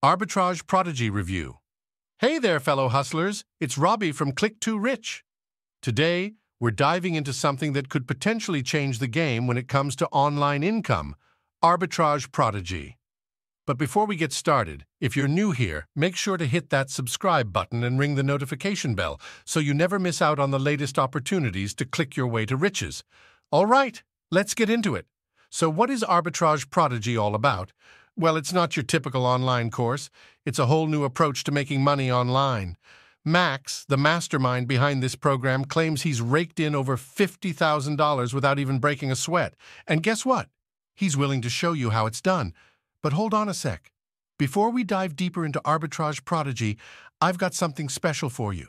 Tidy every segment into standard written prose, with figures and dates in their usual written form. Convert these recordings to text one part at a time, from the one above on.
Arbitrage Prodigy Review. Hey there, fellow hustlers. It's Robbie from Click to Rich. Today, we're diving into something that could potentially change the game when it comes to online income, Arbitrage Prodigy. But before we get started, if you're new here, make sure to hit that subscribe button and ring the notification bell so you never miss out on the latest opportunities to click your way to riches. All right, let's get into it. So what is Arbitrage Prodigy all about? Well, it's not your typical online course. It's a whole new approach to making money online. Max, the mastermind behind this program, claims he's raked in over $50,000 without even breaking a sweat. And guess what? He's willing to show you how it's done. But hold on a sec. Before we dive deeper into Arbitrage Prodigy, I've got something special for you.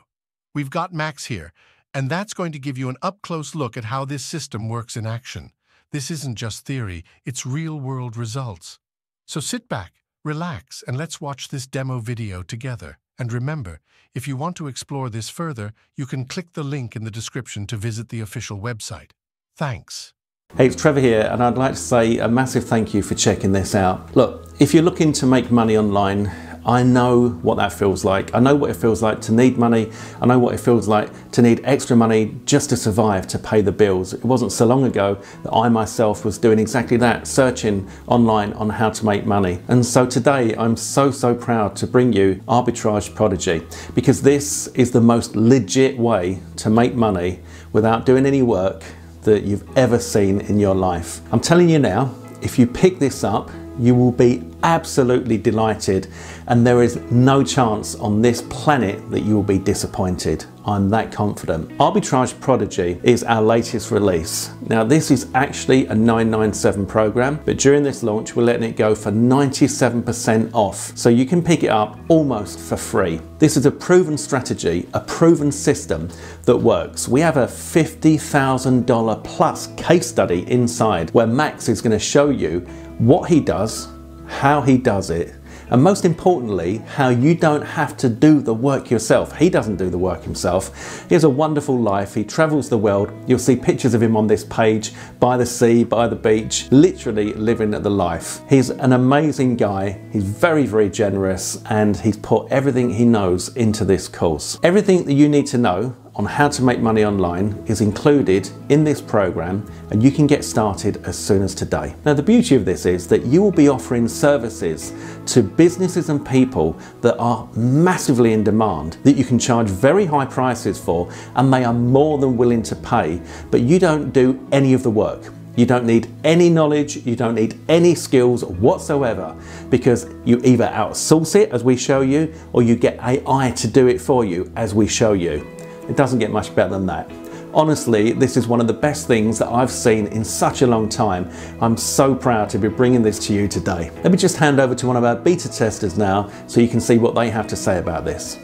We've got Max here, and that's going to give you an up-close look at how this system works in action. This isn't just theory, it's real-world results. So sit back, relax, and let's watch this demo video together. And remember, if you want to explore this further, you can click the link in the description to visit the official website. Thanks. Hey, it's Trevor here, and I'd like to say a massive thank you for checking this out. Look, if you're looking to make money online, I know what that feels like. I know what it feels like to need money. I know what it feels like to need extra money just to survive, to pay the bills. It wasn't so long ago that I myself was doing exactly that, searching online on how to make money. And so today I'm so proud to bring you Arbitrage Prodigy, because this is the most legit way to make money without doing any work that you've ever seen in your life. I'm telling you now, if you pick this up, you will be absolutely delighted, and there is no chance on this planet that you will be disappointed. I'm that confident. Arbitrage Prodigy is our latest release. Now, this is actually a $997 program, but during this launch we're letting it go for 97% off, so you can pick it up almost for free. This is a proven strategy, a proven system that works. We have a $50,000 plus case study inside where Max is going to show you what he does, how he does it, and most importantly, how you don't have to do the work yourself. He doesn't do the work himself. He has a wonderful life. He travels the world. You'll see pictures of him on this page, by the sea, by the beach, literally living the life. He's an amazing guy. He's very generous, and he's put everything he knows into this course. Everything that you need to know on how to make money online is included in this program, and you can get started as soon as today. Now, the beauty of this is that you will be offering services to businesses and people that are massively in demand, that you can charge very high prices for, and they are more than willing to pay, but you don't do any of the work. You don't need any knowledge, you don't need any skills whatsoever, because you either outsource it, as we show you, or you get AI to do it for you, as we show you. It doesn't get much better than that. Honestly, this is one of the best things that I've seen in such a long time. I'm so proud to be bringing this to you today. Let me just hand over to one of our beta testers now so you can see what they have to say about this.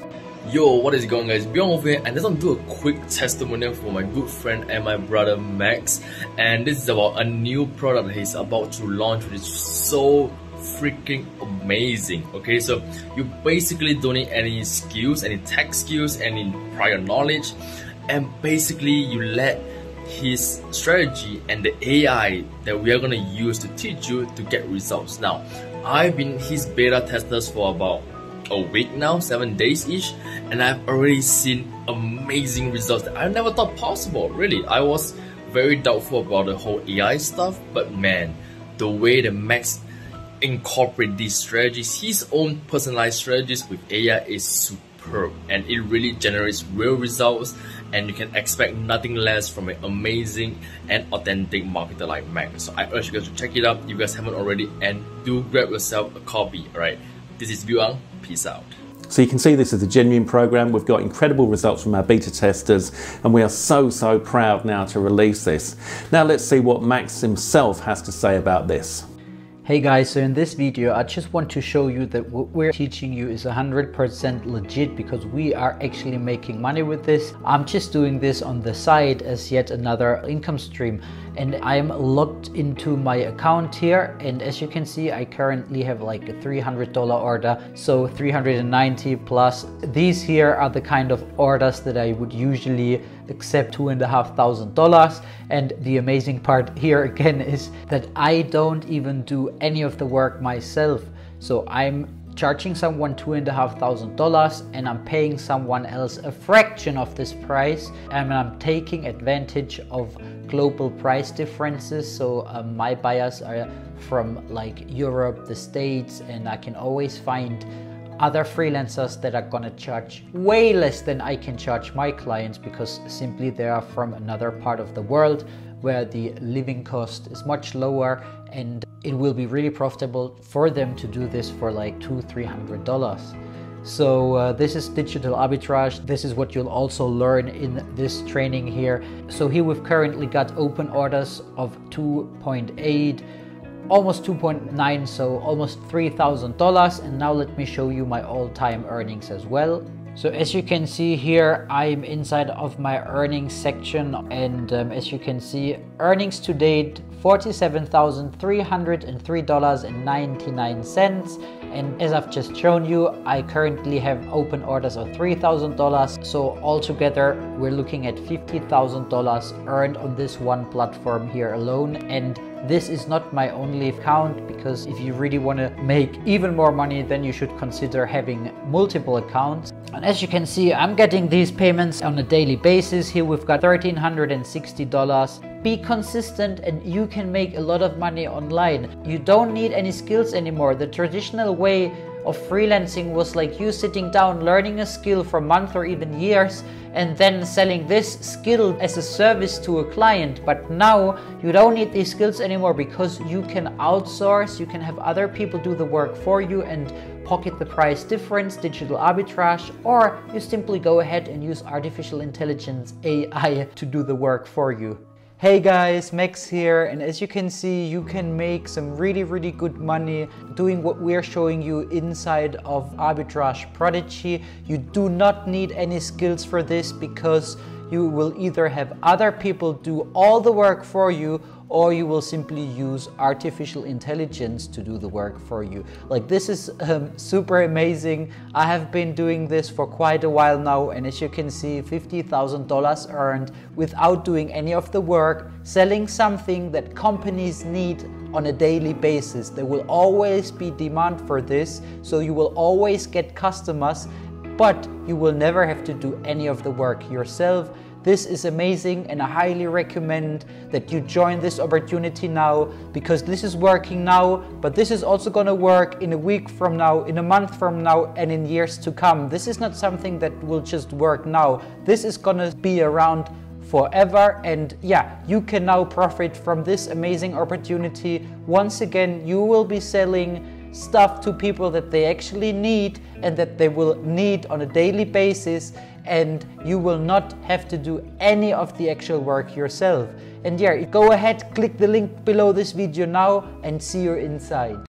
Yo, what is going on, guys? Beyond over here, and I just want to do a quick testimonial for my good friend and my brother Max. And this is about a new product that he's about to launch, which is so freaking amazing. Okay, so you basically don't need any skills, any tech skills, any prior knowledge, and basically you let his strategy and the AI that we are going to use to teach you to get results. Now, I've been his beta testers for about a week now, 7 days each, and I've already seen amazing results that I never thought possible. Really, I was very doubtful about the whole AI stuff, but man, the way the Max incorporate these strategies, his own personalized strategies with AI, is superb, and it really generates real results, and you can expect nothing less from an amazing and authentic marketer like Max. So I urge you guys to check it out if you guys haven't already, and do grab yourself a copy. Alright, this is Byung, peace out. So you can see this is a genuine program. We've got incredible results from our beta testers, and we are so proud now to release this. Now let's see what Max himself has to say about this. Hey guys, so in this video I just want to show you that what we're teaching you is 100% legit, because we are actually making money with this. I'm just doing this on the side as yet another income stream, and I'm logged into my account here, and as you can see I currently have like a $300 order, so 390 plus. These here are the kind of orders that I would usually accept, $2,500. And the amazing part here again is that I don't even do any of the work myself. So I'm charging someone $2,500 and I'm paying someone else a fraction of this price, and I'm taking advantage of global price differences. So my buyers are from like Europe, the States, and I can always find other freelancers that are gonna charge way less than I can charge my clients, because simply they are from another part of the world where the living cost is much lower, and it will be really profitable for them to do this for like $200-300. So this is digital arbitrage. This is what you'll also learn in this training here. So here we've currently got open orders of 2.8, almost 2.9, so almost $3,000. And now let me show you my all-time earnings as well. So as you can see here, I'm inside of my earnings section, and as you can see, earnings to date $47,303.99. And as I've just shown you, I currently have open orders of $3,000. So altogether, we're looking at $50,000 earned on this one platform here alone. And this is not my only account, because if you really want to make even more money, then you should consider having multiple accounts. And as you can see, I'm getting these payments on a daily basis. Here we've got $1,360. Be consistent and you can make a lot of money online. You don't need any skills anymore. The traditional way of freelancing was like you sitting down, learning a skill for months or even years, and then selling this skill as a service to a client. But now you don't need these skills anymore, because you can outsource, you can have other people do the work for you and pocket the price difference, digital arbitrage, or you simply go ahead and use artificial intelligence, AI, to do the work for you. Hey guys, Max here, and as you can see, you can make some really good money doing what we're showing you inside of Arbitrage Prodigy. You do not need any skills for this, because you will either have other people do all the work for you, or you will simply use artificial intelligence to do the work for you. Like, this is super amazing. I have been doing this for quite a while now, and as you can see, $50,000 earned without doing any of the work, selling something that companies need on a daily basis. There will always be demand for this, so you will always get customers, but you will never have to do any of the work yourself. This is amazing, and I highly recommend that you join this opportunity now, because this is working now, but this is also going to work in a week from now, in a month from now, and in years to come. This is not something that will just work now. This is going to be around forever, and yeah, you can now profit from this amazing opportunity. Once again, you will be selling stuff to people that they actually need and that they will need on a daily basis, and you will not have to do any of the actual work yourself. And yeah, go ahead, click the link below this video now and see you inside.